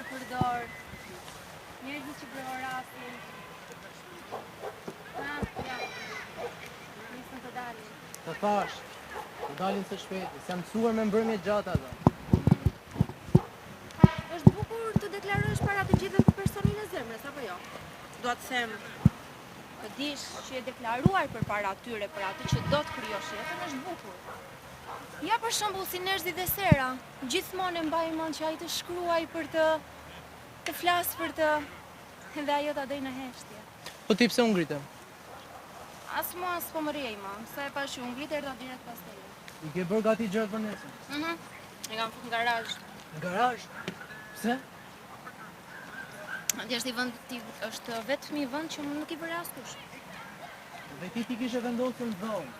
dorë për dorë. Njerëzit që prehorasin. Ja. Nisën të dalin. Të thash, të dalin së shpejti, se jam mësuar me mbrëmje gjata ata. Është bukur të deklarosh para të gjithëve për personin e zemrës, apo jo? Dua të them, të dish që je deklaruar përpara atyre për atë që do të krijosh jetën, është bukur. Ja për shembull si Nerzi dhe Sera, gjithmonë e mbaj mend që ai të shkruaj për të flas për të, dhe ajo ta dej në heshtje. Po ti pse u ngritem? As mua s'po më rrej më, sa e pash u ngrit erdha direkt pas teje. I ke bërë gati gjërat për nesër? E kam fut në garazh. Në garazh? Pse? Atje është vetëm i vend që nuk i vëre askush. Dhe ti kishe vendosur në dhomë.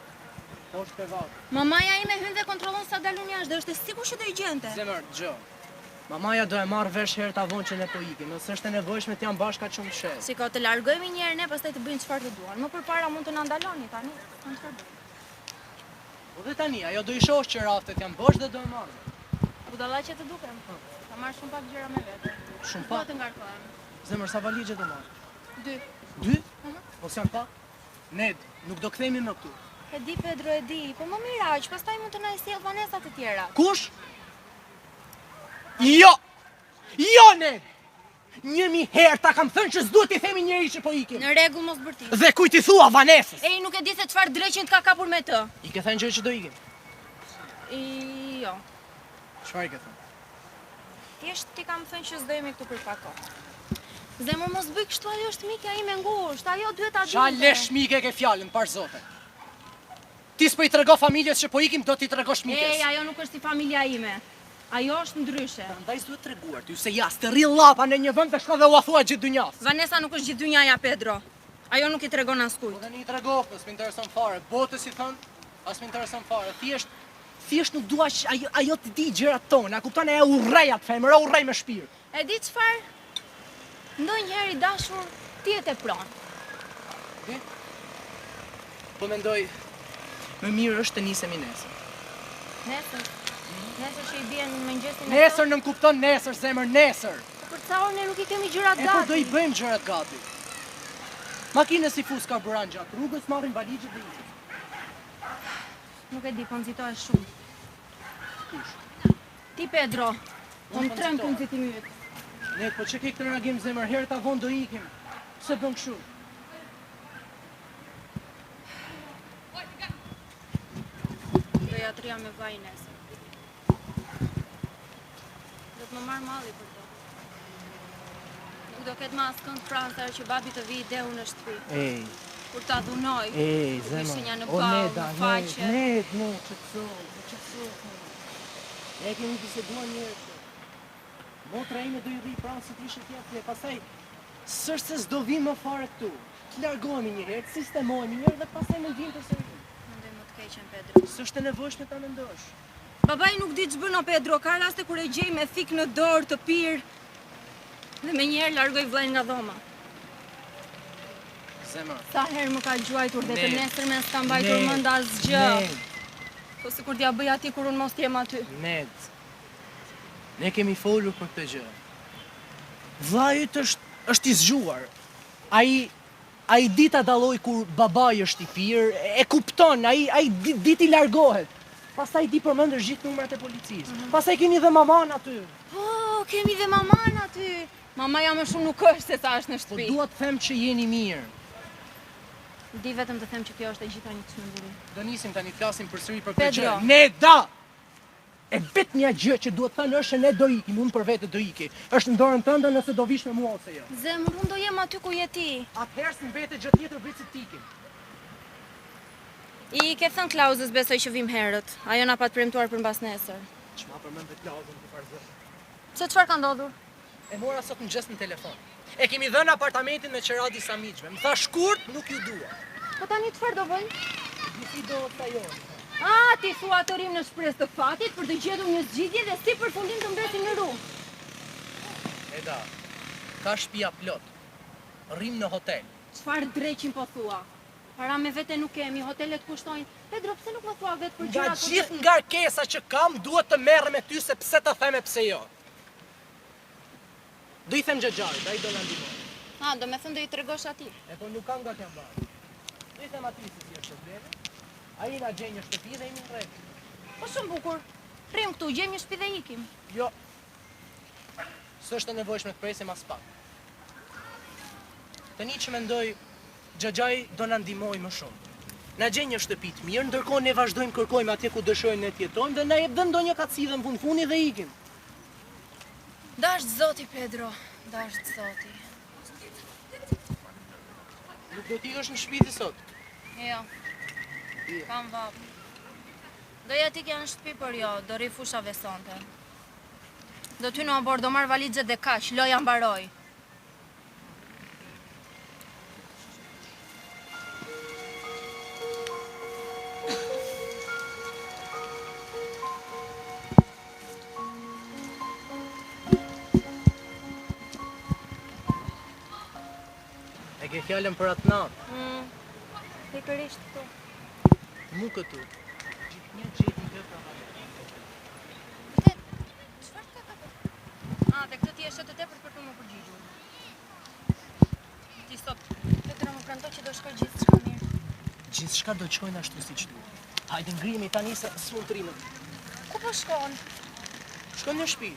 Poshtë te vatë. Mamaja ime hyn dhe kontrollon sa dalun jashtë dhe është e sigurt që do i gjente. Zemër, gjë. Mamaja do e marrë vesh herë ta vonë që ne po ikim, nëse është e nevojshme të jam bashkë kaq shumë shes. Si ka të largojmë një herë ne, pastaj të bëjnë çfarë të duan. Më përpara mund të na ndaloni tani. S'kam çfarë bëj. Po dhe tani, ajo do i shohësh që raftet janë bosh dhe do e marrë. Budallaqe të dukem. Ka marrë shumë pak gjëra me vete. Shumë Po pak? të ngarkohem. Zemër, sa valigje do marrë? 2. 2? Ose janë pak? Ned, nuk do kthehemi më këtu. E di Pedro, e di, po më miraq, pastaj mund të na i sjell Vanesat e tjera. Kush? Jo! Jo, Ned! 1000 herë ta kam thënë që s'duhet i themi njëri që po ikim. Në rregull, mos bërti. Dhe kujt i thua Vanesës? Ej, nuk e di se çfarë dreqin të ka kapur me të. I ke thënë që do ikim. Jo. Çfarë i ke thënë? Thjesht ti kam thënë që s'do jemi këtu për pak kohë. Zemër mos bëj kështu, ajo është mika ime ngushtë, ajo duhet ta dinte. Qa lesh mike ke fjalën, par zote. Ti s'po i trego familjes që po ikim, do t'i tregosh mikes. Ej, ajo nuk është si familja ime. Ajo është ndryshe. Prandaj s'duhet treguar ty se jas të rrill llapa në një vend të shka dhe u thua gjithë dynjas. Vanesa nuk është gjithë dynjaja, Pedro. Ajo nuk i tregon askujt. Po tani i tregov, s'më intereson fare. Botës i thon, as më intereson fare. Thjesht nuk dua që ajo të di gjërat tona. Kupton, e urrej atë femër, e urrej me shpirt. E di çfarë? Ndonjëherë i dashur ti e tepron. Po mendoj, më mirë është të nisemi nesër. Nesër? Nesër që i bien mëngjesin e Nesër nëm kupton nesër, zemër, nesër. Për ca orë ne nuk i kemi gjërat E po gati. do i bëjmë gjërat gati. Makinës si fus karburant gjatë rrugës, marrin valigjet dhe ikim. Nuk e di, po nxitohesh shumë. Kush? Ti Pedro, Unë unë trem të nxitimi yt. Ne, po që ke këtë reagim zemër, herë ta vonë do ikim. Pse bën kështu? Do ja trija me vaj nesër. Do të më marr malli për to. Nuk do ketë më askënd frasar që babi të vi i deu në shtëpi. Ej, Kur ta dhunoj. zemër. Shenja në O, ballë, Neda, në faqe. ne, qëtëso. Ne kemi biseduar njerë që motra ime do i rri pranë si t'ishe tjetër, pastaj s'është se s'do vim më fare këtu. Të largohemi një herë, të sistemohemi një herë dhe pastaj më vim të sëri. Mendoj më të keqen Pedro. S'është e nevojshme ta mendosh. Babai nuk di ç'bën o Pedro, ka raste kur e gjej me thik në dorë të pirë dhe me njerë largoj vllajën nga dhoma. Zemër. Sa herë më ka gjuajtur dhe të Ne. nesërmen s'ka mbajtur mend asgjë. Po sikur t'ja bëj ati kur unë mos t'jem aty. Ned, ne kemi folur për këtë gjë. Vllajit është i zgjuar. Ai di ta dalloj kur babai është i pirë, e kupton, ai di ti largohet. Pastaj di përmendësh gjithë numrat e policisë. Pastaj keni dhe maman aty. Po, kemi dhe maman aty. Mamaja më shumë nuk është se sa është në Po shtëpi. dua të them që jeni mirë. Di vetëm të them që kjo është e gjitha një çmenduri. Do nisim tani të flasim përsëri për këtë Pedro. gjë. Ne da. E vetmja gjë që duhet thënë është se ne do ikim, unë për vete do iki. Është në dorën tënde nëse do vish me mua ose jo. Zemër, unë do jem aty ku je ti. Atëherë s'mbete gjë tjetër veç të ikim. I ke thënë Klauzës besoj që vim herët. Ajo na pat premtuar për mbas nesër. Çma përmend të Klauzën të farzë. Se çfarë ka ndodhur? E mora sot në gjes në telefon. E kemi dhënë apartamentin me qëra disa miqve. Më tha shkurt, nuk ju dua. Po tani çfarë do bëjmë? Gjithi do të ajo. Ti thua të rim në shpresë të fatit për të gjetur një zgjidhje dhe si për fundim të mbesim në rrugë. Eda, ka shtëpia plot. Rrim në hotel. Çfarë dreqin po thua? Para me vete nuk kemi, hotelet kushtojnë. Pedro, pse nuk më thua vetë për Nga gjërat? gjithë ngarkesa që kam, duhet të merrem me ty se pse të them e pse jo. Do I them Xhaxhait, ai do na ndihmoj. Do me thënë do i tregosh atij. E po nuk kam nga t'jam bërë. Do I them atij se si është problemi. Ai na gjen një shtëpi dhe jemi në rregull. Po shumë bukur. Rrim këtu, gjejmë një shtëpi dhe ikim. Jo. S'është e nevojshme të presim as pak. Tani që mendoj, Xhaxhai do na ndihmoj më shumë. Na gjen një shtëpi të mirë, ndërkohë ne vazhdojmë kërkojmë atje ku dëshirojmë ne të jetojmë dhe na jep dhe ndonjë kacide në fund dhe ikim. Dash zoti Pedro, dash zoti. Nuk do t'i është në shtëpi sot. Jo. Kam vap. Doja t'i kja në shtëpi, por jo, do rri fushave sonte. Do t'hy në abor, do marrë valizet dhe kash, loja mbaroj. E ke fjallën për atë natë? Pikërisht këtu. Mu këtu. Një gjithë një pra Vërtet, çfarë ka ka? Dhe këtë ti e shetë të tepër për të më përgjigjur. Ti sot, Petra më premtoi që do shkoj gjithçka mirë. Gjithçka do të shkojnë ashtu siç duhet. Hajde ngrihemi tani se s'mund të rrim. Ku po shkon? Shkon në shtëpi.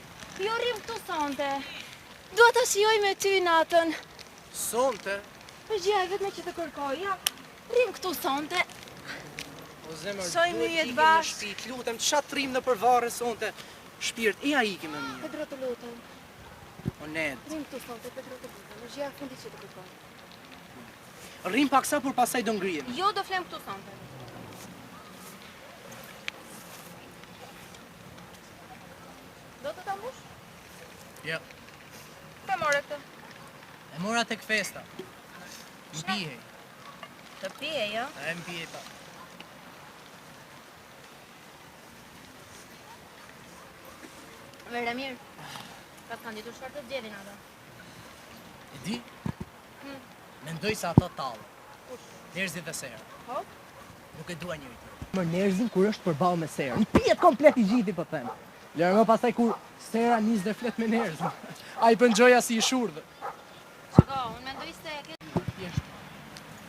Jo rrim këtu sonte. Dua ta shijoj me ty natën. Sonte? Po gjej vetëm që të kërkoj, ja. Rrim këtu sonte. O zemër, Shojmë duhet jetë ikim në bashkë. shtëpi, të lutem, ç'a trim në përvarre sonte. Shpirt, ja ikim më mirë. Pedro të lutem. O Ned, Rrim këtu sonte, Pedro të lutem. Në gjej fundi që të kërkoj. rrim paksa por pastaj do ngrihemi. Jo do flem këtu sonte. Do të ta mbush? Jo. Të more këtë. E mora tek festa. Mbihej. Të pije, jo? E mbihej pa. Vere mirë. Ka të kanë ditur çfarë të zgjedhin ata. E di? Mendoj se ato tallë. Njerëzit dhe sera. Po? Nuk e dua njëri tjetër. Më njerëzin kur është përballë me serën. I pijet komplet i gjithi po them. Lërë më pastaj kur sera nis dhe flet me njerëz. Ai pëngjoja si i shurdhë. Shiko, unë mendoj se ke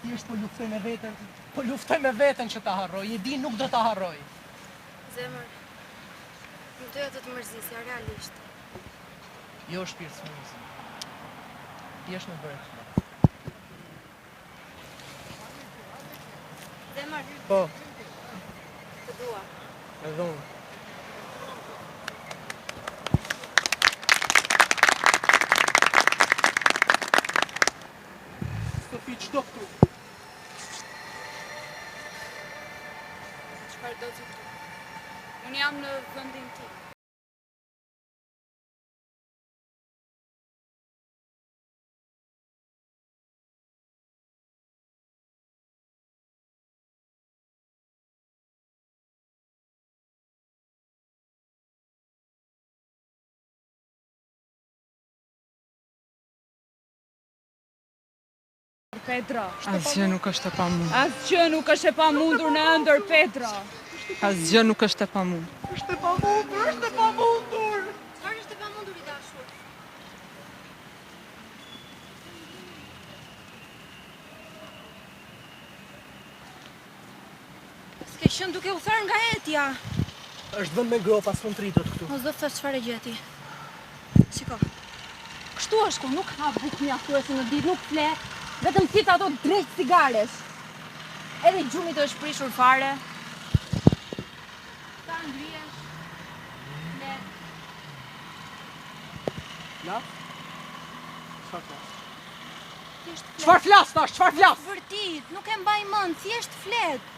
Thjesht po luftoj me veten. Po luftoj me veten që ta harroj. E di nuk do ta harroj. zemër. Nuk doja të të mërzisja, realisht. Jo shpirt smurësi. Thjesht më bëre kështu. Zemër, Po, të dua. edhe unë. Sofi, çdo këtu. Çfarë do të këtu? Unë jam në vendin tim. Petra. Asgjë nuk është e pamundur. Asgjë nuk është e pamundur në ëndër, Petra. Asgjë nuk është e pamundur. Është e pamundur, është e pamundur. Çfarë është e pamundur i dashur? S'ke qenë duke u tharë nga etja. Është vend me gropa, s'mund të rritet këtu. Mos do të thash çfarë gjeti. Shiko. Kështu është ku nuk ha bukë mjaftuese në ditë, nuk fle, vetëm thit ato drejt cigaresh. Edhe gjumi të është prishur fare. Ta ngrihesh. Le. La? Çfarë flas? Thjesht flet. Çfarë flas tash? Çfarë flas? Vërtit, nuk e mbaj mend, thjesht flet.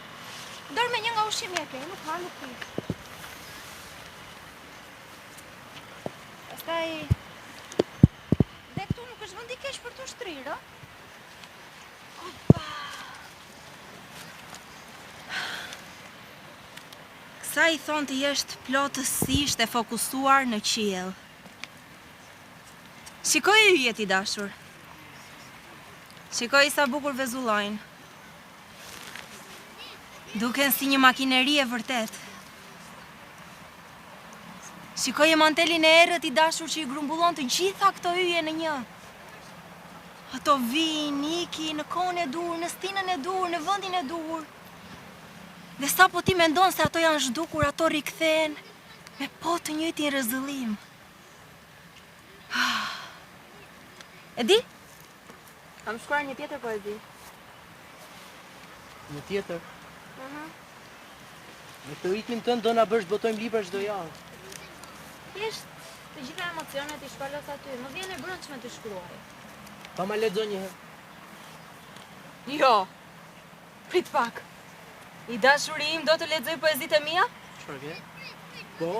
Dorë me një nga ushqimi e ke, nuk ha, nuk pi. Pastaj dhe këtu nuk është vend i keq për të shtrirë, ë? Opa. Kësa i thonë të jeshtë plotësisht e fokusuar në qiell. Shikoj yjet i dashur. Shikoj sa bukur vezullojnë. Duken si një makineri e vërtet. Shikoj e mantelin e errët I dashur që I grumbullon të gjitha këto yje në një. Ato vinë, iki, në kohën e dur, në stinën e dur, në vendin e dur. Dhe sa po ti mendon se ato janë zhdukur, ato rikthehen me po të njëjtin rrezullim. E di? Kam shkruar një tjetër poezi. Një tjetër. Me të ritmin tënd do na bësh të botojmë libra çdo javë. Thjesht të gjitha emocionet I shpalos aty. Më vjen e brëndshme të shkruaj. Pa ma lexo një herë. Jo. Prit pak. I dashuri im do të lexoj poezitë e mia? Çfarë ke? Po?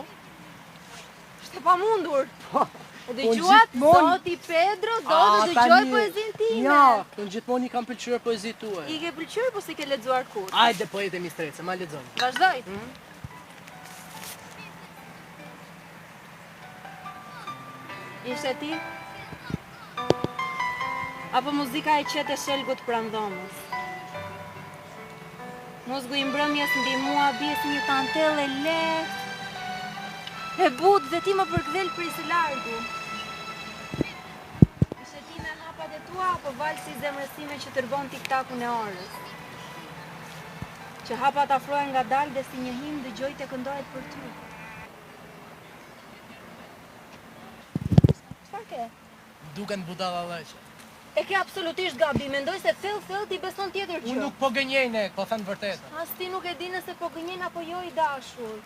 Është e pamundur. E Po, dëgjuat? gjithmonë. Zoti Pedro do të dëgjoj poezinë time. Ja, unë gjithmonë I kam pëlqyer poezitë tuaja. I ke pëlqyer po si ke lexuar kur? Hajde poetë e mistrece, ma lexoni. Vazhdoj. Ishe ti? Apo muzika e qetë e shelgut pranë dhomës? Muzgu I mbrëmjes mbi mua bie si një tantell e lehtë, e butë dhe ti më përkthel prej së largu. Ishe ti me hapat e tua apo valsi I zemrësime që tërbon tiktakun e orës? Që hapat afrohen ngadalë dhe si një him dëgjoj të këndohet për ty. Çfarë ke? Duken budalla lëqe. E ke absolutisht gabi, mendoj se thellë ti beson tjetër gjë. Unë nuk po gënjej ne, po thënë vërtetën. As ti nuk e di nëse po gënjen apo jo I dashur.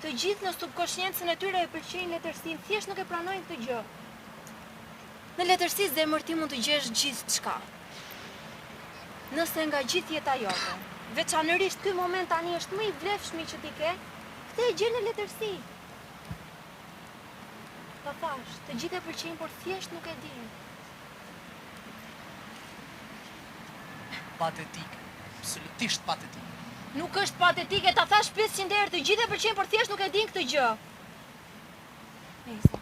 Të gjithë në subkonsciencën e tyre e pëlqejnë letërsinë, thjesht nuk e pranojnë këtë gjë. Në letërsi zemër ti mund të gjesh gjithçka. Nëse nga gjithë jeta jote, veçanërisht ky moment tani është më I vlefshmi që ti ke, këtë e gjen në letërsi. Ta thash, të gjithë e pëlqejnë, por thjesht nuk e dinë. Patetike. Absolutisht patetike. Nuk është patetike, ta thash 500 herë, të gjithë e pëlqejnë, por thjesht nuk e dinë këtë gjë. Nice.